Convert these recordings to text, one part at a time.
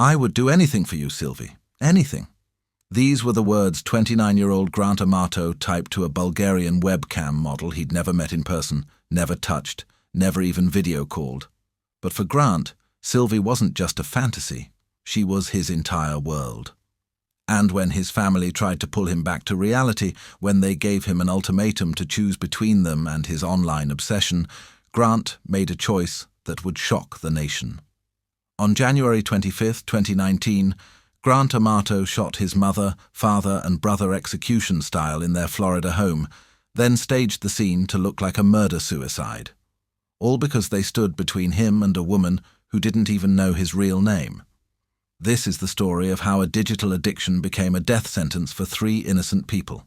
"I would do anything for you, Silvie. Anything." These were the words 29-year-old Grant Amato typed to a Bulgarian webcam model he'd never met in person, never touched, never even video called. But for Grant, Silvie wasn't just a fantasy. She was his entire world. And when his family tried to pull him back to reality, when they gave him an ultimatum to choose between them and his online obsession, Grant made a choice that would shock the nation. On January 25, 2019, Grant Amato shot his mother, father and brother execution style in their Florida home, then staged the scene to look like a murder-suicide. All because they stood between him and a woman who didn't even know his real name. This is the story of how a digital addiction became a death sentence for 3 innocent people.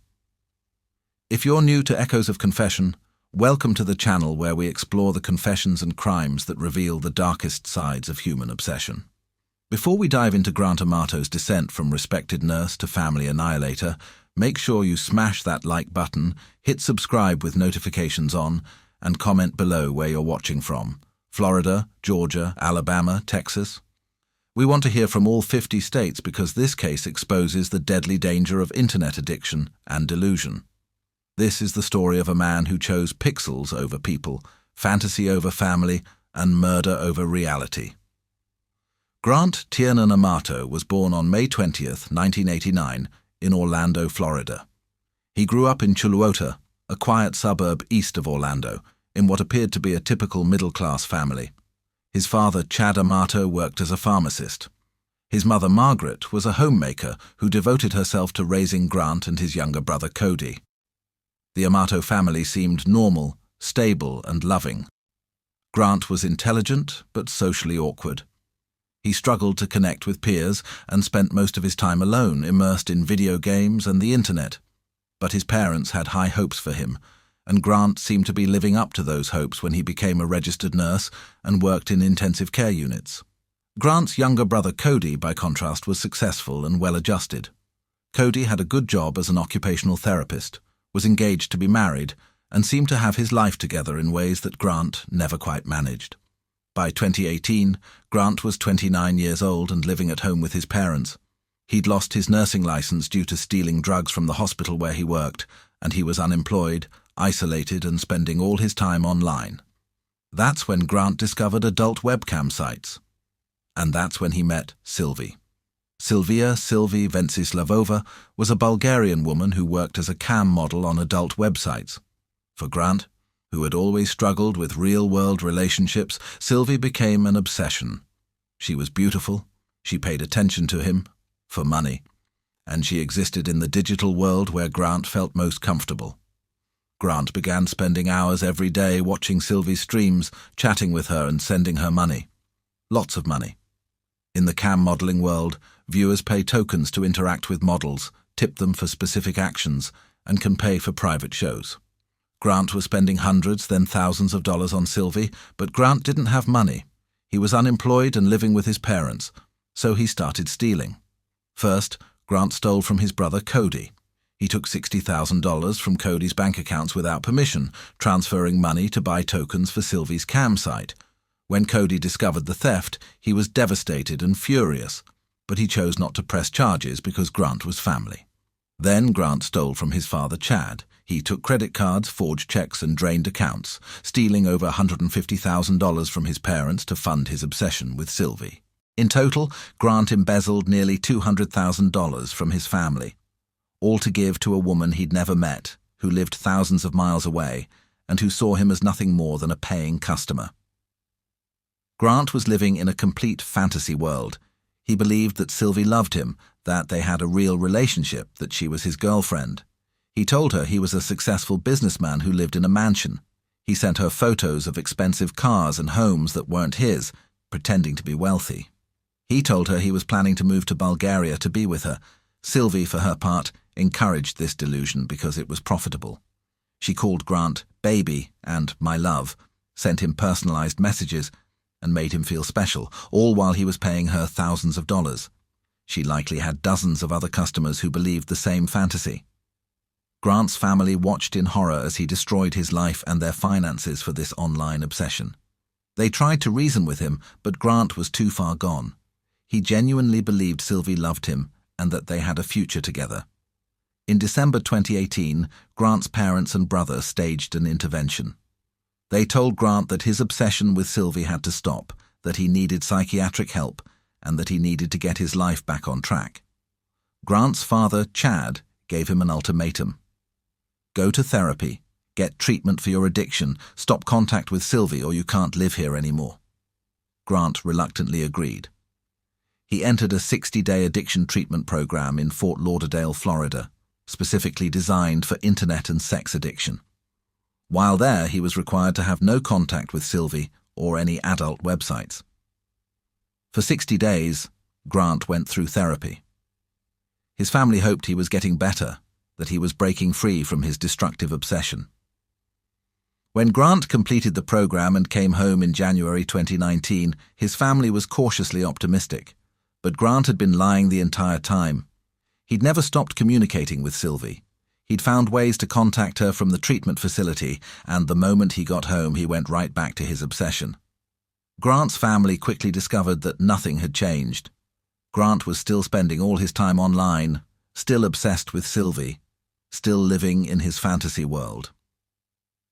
If you're new to Echoes of Confession, welcome to the channel where we explore the confessions and crimes that reveal the darkest sides of human obsession. Before we dive into Grant Amato's descent from respected nurse to family annihilator, make sure you smash that like button, hit subscribe with notifications on, and comment below where you're watching from. Florida, Georgia, Alabama, Texas. We want to hear from all 50 states because this case exposes the deadly danger of internet addiction and delusion. This is the story of a man who chose pixels over people, fantasy over family, and murder over reality. Grant Tiernan Amato was born on May 20, 1989, in Orlando, Florida. He grew up in Chuluota, a quiet suburb east of Orlando, in what appeared to be a typical middle-class family. His father, Chad Amato, worked as a pharmacist. His mother, Margaret, was a homemaker who devoted herself to raising Grant and his younger brother, Cody. The Amato family seemed normal, stable, and loving. Grant was intelligent, but socially awkward. He struggled to connect with peers and spent most of his time alone, immersed in video games and the internet. But his parents had high hopes for him, and Grant seemed to be living up to those hopes when he became a registered nurse and worked in intensive care units. Grant's younger brother Cody, by contrast, was successful and well-adjusted. Cody had a good job as an occupational therapist, was engaged to be married, and seemed to have his life together in ways that Grant never quite managed. By 2018, Grant was 29 years old and living at home with his parents. He'd lost his nursing license due to stealing drugs from the hospital where he worked, and he was unemployed, isolated, and spending all his time online. That's when Grant discovered adult webcam sites. And that's when he met Silvie. Silvie Venceslavova was a Bulgarian woman who worked as a cam model on adult websites. For Grant, who had always struggled with real-world relationships, Silvie became an obsession. She was beautiful, she paid attention to him, for money, and she existed in the digital world where Grant felt most comfortable. Grant began spending hours every day watching Silvie's streams, chatting with her and sending her money. Lots of money. In the cam modeling world, viewers pay tokens to interact with models, tip them for specific actions, and can pay for private shows. Grant was spending hundreds, then thousands of dollars on Silvie, but Grant didn't have money. He was unemployed and living with his parents, so he started stealing. First, Grant stole from his brother Cody. He took $60,000 from Cody's bank accounts without permission, transferring money to buy tokens for Silvie's cam site. When Cody discovered the theft, he was devastated and furious, but he chose not to press charges because Grant was family. Then Grant stole from his father Chad. He took credit cards, forged checks, and drained accounts, stealing over $150,000 from his parents to fund his obsession with Silvie. In total, Grant embezzled nearly $200,000 from his family, all to give to a woman he'd never met, who lived thousands of miles away, and who saw him as nothing more than a paying customer. Grant was living in a complete fantasy world. He believed that Silvie loved him, that they had a real relationship, that she was his girlfriend. He told her he was a successful businessman who lived in a mansion. He sent her photos of expensive cars and homes that weren't his, pretending to be wealthy. He told her he was planning to move to Bulgaria to be with her. Silvie, for her part, encouraged this delusion because it was profitable. She called Grant baby and my love, sent him personalized messages, and made him feel special, all while he was paying her thousands of dollars. She likely had dozens of other customers who believed the same fantasy. Grant's family watched in horror as he destroyed his life and their finances for this online obsession. They tried to reason with him, but Grant was too far gone. He genuinely believed Silvie loved him and that they had a future together. In December 2018, Grant's parents and brother staged an intervention. They told Grant that his obsession with Silvie had to stop, that he needed psychiatric help, and that he needed to get his life back on track. Grant's father, Chad, gave him an ultimatum. Go to therapy, get treatment for your addiction, stop contact with Silvie or you can't live here anymore. Grant reluctantly agreed. He entered a 60-day addiction treatment program in Fort Lauderdale, Florida, specifically designed for internet and sex addiction. While there, he was required to have no contact with Silvie or any adult websites. For 60 days, Grant went through therapy. His family hoped he was getting better, that he was breaking free from his destructive obsession. When Grant completed the program and came home in January 2019, his family was cautiously optimistic. But Grant had been lying the entire time. He'd never stopped communicating with Silvie. He'd found ways to contact her from the treatment facility, and the moment he got home, he went right back to his obsession. Grant's family quickly discovered that nothing had changed. Grant was still spending all his time online, still obsessed with Silvie, still living in his fantasy world.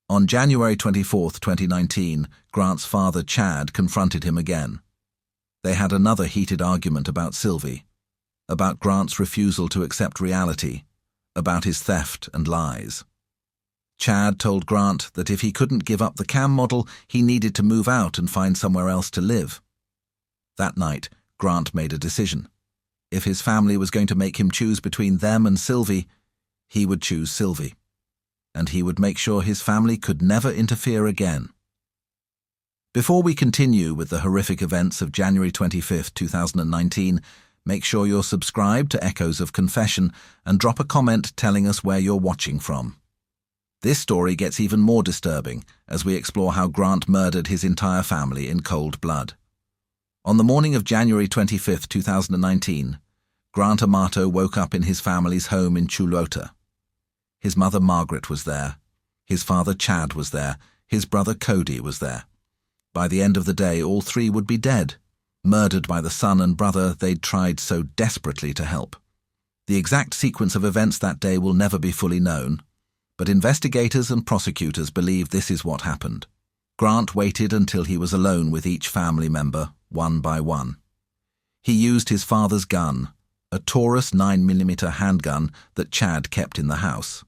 On January 24, 2019, Grant's father, Chad, confronted him again. They had another heated argument about Silvie, about Grant's refusal to accept reality, about his theft and lies. Chad told Grant that if he couldn't give up the cam model, he needed to move out and find somewhere else to live. That night, Grant made a decision. If his family was going to make him choose between them and Silvie, he would choose Silvie. And he would make sure his family could never interfere again. Before we continue with the horrific events of January 25, 2019, make sure you're subscribed to Echoes of Confession and drop a comment telling us where you're watching from. This story gets even more disturbing as we explore how Grant murdered his entire family in cold blood. On the morning of January 25, 2019, Grant Amato woke up in his family's home in Chulota. His mother Margaret was there, his father Chad was there, his brother Cody was there. By the end of the day, all three would be dead, murdered by the son and brother they'd tried so desperately to help. The exact sequence of events that day will never be fully known, but investigators and prosecutors believe this is what happened. Grant waited until he was alone with each family member, one by one. He used his father's gun, a Taurus 9mm handgun that Chad kept in the house.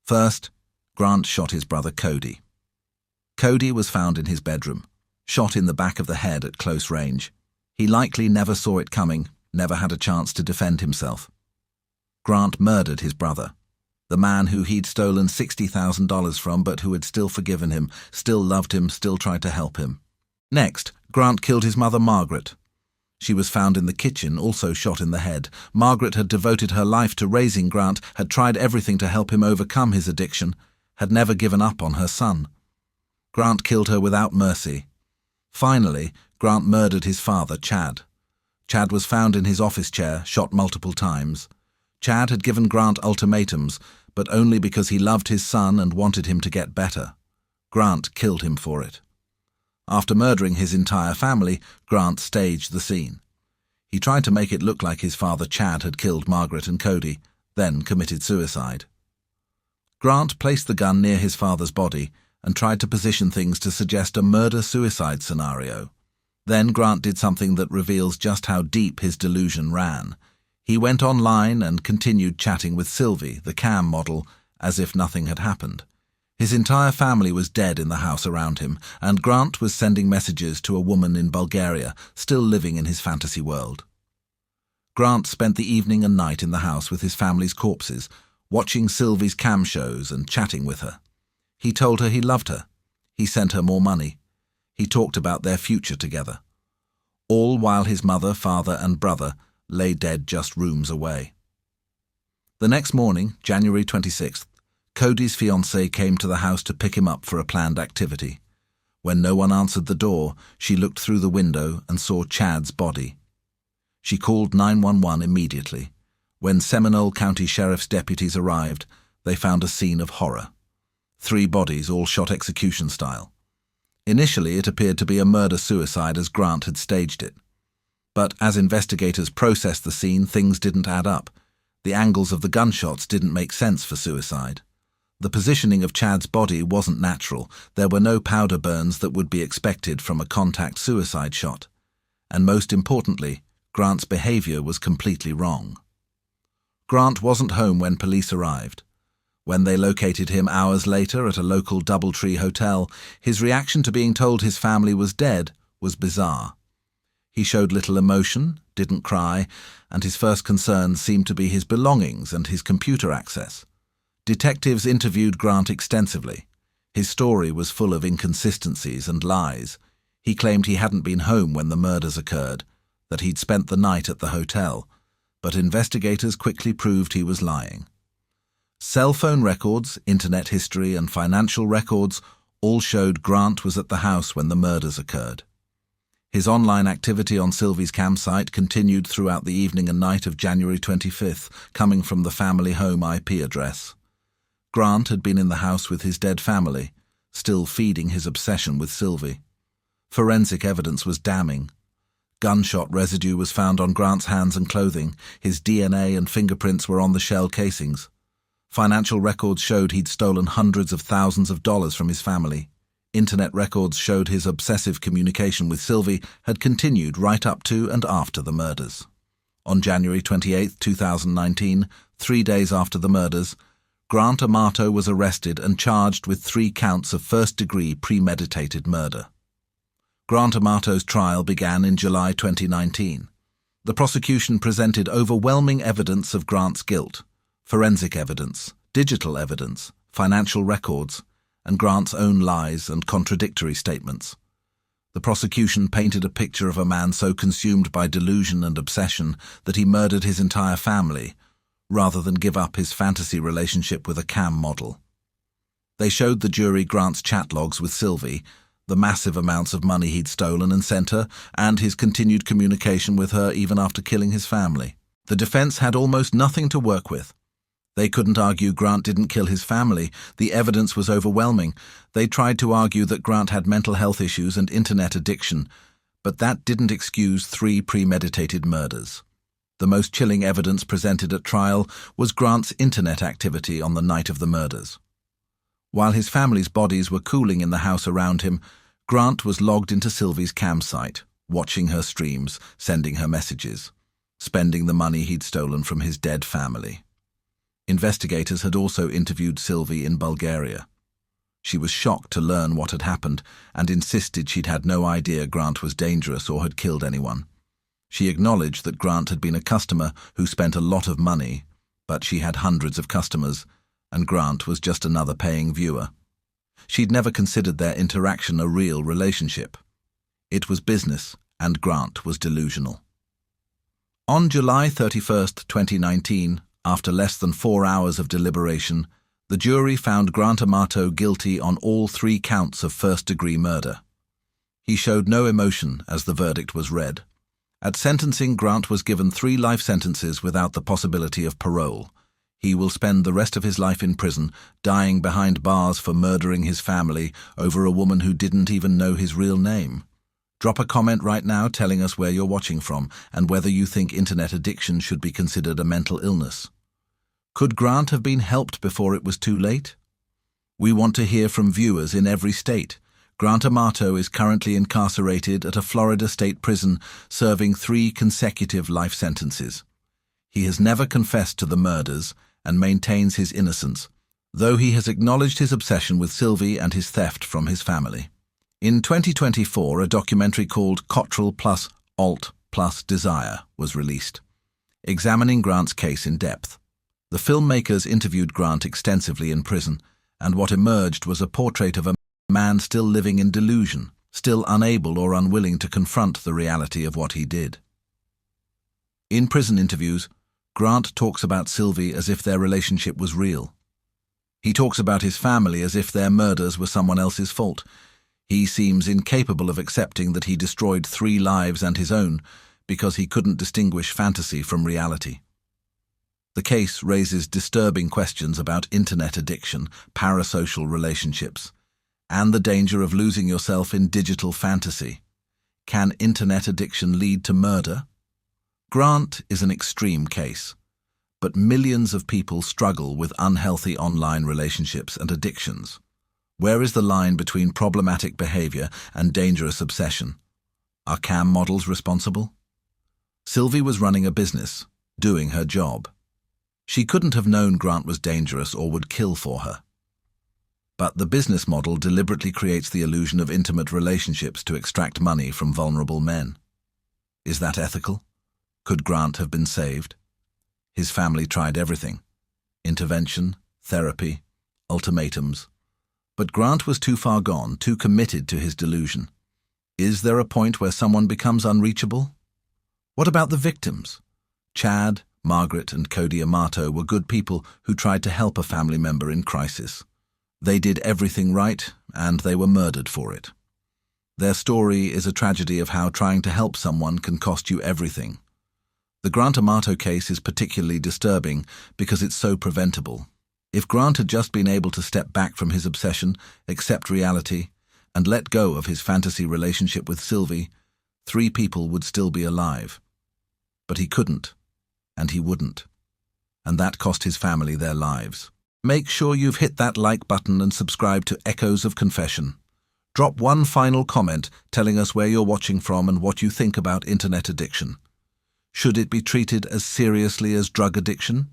First, Grant shot his brother Cody. Cody was found in his bedroom, shot in the back of the head at close range. He likely never saw it coming, never had a chance to defend himself. Grant murdered his brother, the man who he'd stolen $60,000 from but who had still forgiven him, still loved him, still tried to help him. Next, Grant killed his mother Margaret. She was found in the kitchen, also shot in the head. Margaret had devoted her life to raising Grant, had tried everything to help him overcome his addiction, had never given up on her son. Grant killed her without mercy. Finally, Grant murdered his father, Chad. Chad was found in his office chair, shot multiple times. Chad had given Grant ultimatums, but only because he loved his son and wanted him to get better. Grant killed him for it. After murdering his entire family, Grant staged the scene. He tried to make it look like his father Chad had killed Margaret and Cody, then committed suicide. Grant placed the gun near his father's body and tried to position things to suggest a murder-suicide scenario. Then Grant did something that reveals just how deep his delusion ran. He went online and continued chatting with Silvie, the cam model, as if nothing had happened. His entire family was dead in the house around him, and Grant was sending messages to a woman in Bulgaria, still living in his fantasy world. Grant spent the evening and night in the house with his family's corpses, watching Silvie's cam shows and chatting with her. He told her he loved her. He sent her more money. He talked about their future together. All while his mother, father, and brother lay dead just rooms away. The next morning, January 26th, Cody's fiancée came to the house to pick him up for a planned activity. When no one answered the door, she looked through the window and saw Chad's body. She called 911 immediately. When Seminole County Sheriff's deputies arrived, they found a scene of horror. 3 bodies, all shot execution style. Initially, it appeared to be a murder-suicide as Grant had staged it. But as investigators processed the scene, things didn't add up. The angles of the gunshots didn't make sense for suicide. The positioning of Chad's body wasn't natural. There were no powder burns that would be expected from a contact suicide shot. And most importantly, Grant's behavior was completely wrong. Grant wasn't home when police arrived. When they located him hours later at a local DoubleTree hotel, his reaction to being told his family was dead was bizarre. He showed little emotion, didn't cry, and his first concerns seemed to be his belongings and his computer access. Detectives interviewed Grant extensively. His story was full of inconsistencies and lies. He claimed he hadn't been home when the murders occurred, that he'd spent the night at the hotel, but investigators quickly proved he was lying. Cell phone records, internet history, and financial records all showed Grant was at the house when the murders occurred. His online activity on Silvie's campsite continued throughout the evening and night of January 25th, coming from the family home IP address. Grant had been in the house with his dead family, still feeding his obsession with Silvie. Forensic evidence was damning. Gunshot residue was found on Grant's hands and clothing. His DNA and fingerprints were on the shell casings. Financial records showed he'd stolen hundreds of thousands of dollars from his family. Internet records showed his obsessive communication with Silvie had continued right up to and after the murders. On January 28, 2019, 3 days after the murders, Grant Amato was arrested and charged with 3 counts of first-degree premeditated murder. Grant Amato's trial began in July 2019. The prosecution presented overwhelming evidence of Grant's guilt: forensic evidence, digital evidence, financial records, and Grant's own lies and contradictory statements. The prosecution painted a picture of a man so consumed by delusion and obsession that he murdered his entire family, rather than give up his fantasy relationship with a cam model. They showed the jury Grant's chat logs with Silvie, the massive amounts of money he'd stolen and sent her, and his continued communication with her even after killing his family. The defense had almost nothing to work with. They couldn't argue Grant didn't kill his family. The evidence was overwhelming. They tried to argue that Grant had mental health issues and internet addiction, but that didn't excuse 3 premeditated murders. The most chilling evidence presented at trial was Grant's internet activity on the night of the murders. While his family's bodies were cooling in the house around him, Grant was logged into Silvie's campsite, watching her streams, sending her messages, spending the money he'd stolen from his dead family. Investigators had also interviewed Silvie in Bulgaria. She was shocked to learn what had happened and insisted she'd had no idea Grant was dangerous or had killed anyone. She acknowledged that Grant had been a customer who spent a lot of money, but she had hundreds of customers, and Grant was just another paying viewer. She'd never considered their interaction a real relationship. It was business, and Grant was delusional. On July 31st, 2019, after less than 4 hours of deliberation, the jury found Grant Amato guilty on all 3 counts of first-degree murder. He showed no emotion as the verdict was read. At sentencing, Grant was given 3 life sentences without the possibility of parole. He will spend the rest of his life in prison, dying behind bars for murdering his family over a woman who didn't even know his real name. Drop a comment right now telling us where you're watching from and whether you think internet addiction should be considered a mental illness. Could Grant have been helped before it was too late? We want to hear from viewers in every state. Grant Amato is currently incarcerated at a Florida state prison, serving 3 consecutive life sentences. He has never confessed to the murders and maintains his innocence, though he has acknowledged his obsession with Silvie and his theft from his family. In 2024, a documentary called Cottrell plus Alt plus Desire was released, examining Grant's case in depth. The filmmakers interviewed Grant extensively in prison, and what emerged was a portrait of a man still living in delusion, still unable or unwilling to confront the reality of what he did. In prison interviews, Grant talks about Silvie as if their relationship was real. He talks about his family as if their murders were someone else's fault. He seems incapable of accepting that he destroyed 3 lives and his own because he couldn't distinguish fantasy from reality. The case raises disturbing questions about internet addiction, parasocial relationships, and the danger of losing yourself in digital fantasy. Can internet addiction lead to murder? Grant is an extreme case, but millions of people struggle with unhealthy online relationships and addictions. Where is the line between problematic behavior and dangerous obsession? Are cam models responsible? Silvie was running a business, doing her job. She couldn't have known Grant was dangerous or would kill for her. But the business model deliberately creates the illusion of intimate relationships to extract money from vulnerable men. Is that ethical? Could Grant have been saved? His family tried everything: intervention, therapy, ultimatums. But Grant was too far gone, too committed to his delusion. Is there a point where someone becomes unreachable? What about the victims? Chad, Margaret, and Cody Amato were good people who tried to help a family member in crisis. They did everything right, and they were murdered for it. Their story is a tragedy of how trying to help someone can cost you everything. The Grant Amato case is particularly disturbing because it's so preventable. If Grant had just been able to step back from his obsession, accept reality, and let go of his fantasy relationship with Silvie, 3 people would still be alive. But he couldn't, and he wouldn't. And that cost his family their lives. Make sure you've hit that like button and subscribe to Echoes of Confession. Drop one final comment telling us where you're watching from and what you think about internet addiction. Should it be treated as seriously as drug addiction?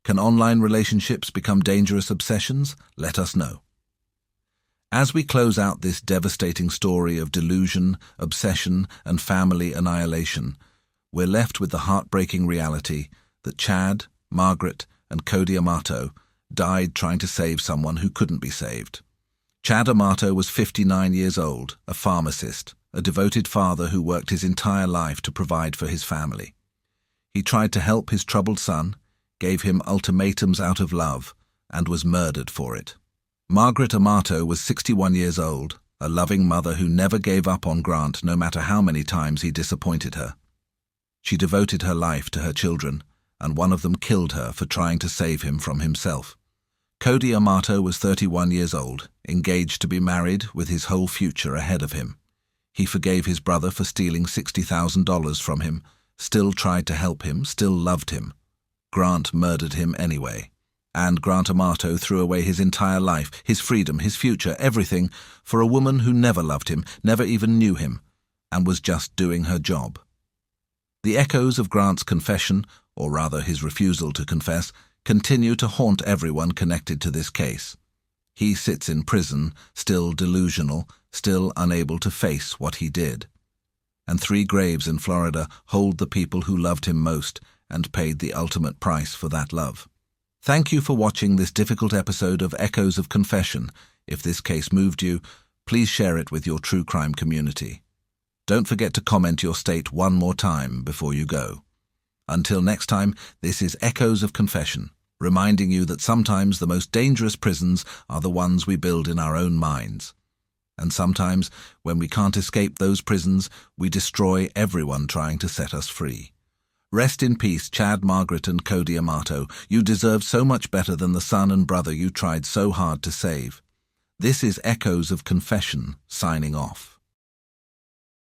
Can online relationships become dangerous obsessions? Let us know. As we close out this devastating story of delusion, obsession, and family annihilation, we're left with the heartbreaking reality that Chad, Margaret, and Cody Amato died trying to save someone who couldn't be saved. Chad Amato was 59 years old, a pharmacist, a devoted father who worked his entire life to provide for his family. He tried to help his troubled son, gave him ultimatums out of love, and was murdered for it. Margaret Amato was 61 years old, a loving mother who never gave up on Grant no matter how many times he disappointed her. She devoted her life to her children, and one of them killed her for trying to save him from himself. Cody Amato was 31 years old, engaged to be married with his whole future ahead of him. He forgave his brother for stealing $60,000 from him, still tried to help him, still loved him. Grant murdered him anyway. And Grant Amato threw away his entire life, his freedom, his future, everything, for a woman who never loved him, never even knew him, and was just doing her job. The echoes of Grant's confession, or rather his refusal to confess, continue to haunt everyone connected to this case. He sits in prison, still delusional, still unable to face what he did. And 3 graves in Florida hold the people who loved him most and paid the ultimate price for that love. Thank you for watching this difficult episode of Echoes of Confession. If this case moved you, please share it with your true crime community. Don't forget to comment your state one more time before you go. Until next time, this is Echoes of Confession, reminding you that sometimes the most dangerous prisons are the ones we build in our own minds. And sometimes, when we can't escape those prisons, we destroy everyone trying to set us free. Rest in peace, Chad, Margaret, and Cody Amato. You deserve so much better than the son and brother you tried so hard to save. This is Echoes of Confession, signing off.